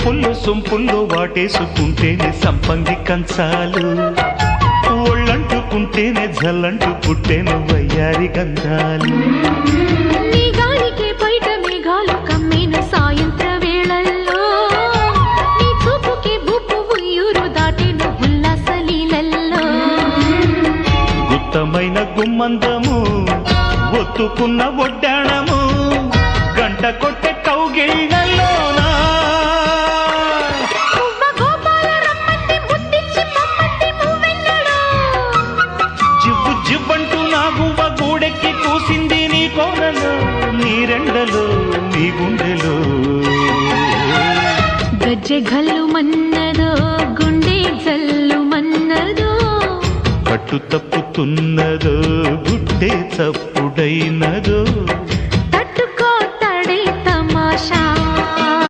వంపుల్లో సొంపుల్లో వాటేసుకుంటేనే సంపంగి కంచాలు, ఒళ్ళంటుకుంటేనే జల్లంటు పుట్టేను వయ్యారి గంధాలు. నీ గాలికే బయట మేఘాలు కమ్మేను సాయంత్ర వేళల్లో, నీ చూపుకే బూపు ఉయ్యూరు దాటేను ఉల్లాస లీలల్లో. గుత్తమైన గుమ్మందము ఒత్తుకున్న ఒడ్డాణము గంట కొట్టే కౌగిళ్ళలోనా జివ్వు జివ్వంటూ నా గువ్వ గూడెక్కి కూసింది నీ కోనలో, నీ రెండలో నీ గుండెలో. గజ్జె గల్లు మన్నదో గుండె జల్లు మన్నదో, పట్టు తప్పుతున్నదో గుడ్డే చప్పుడైనదో.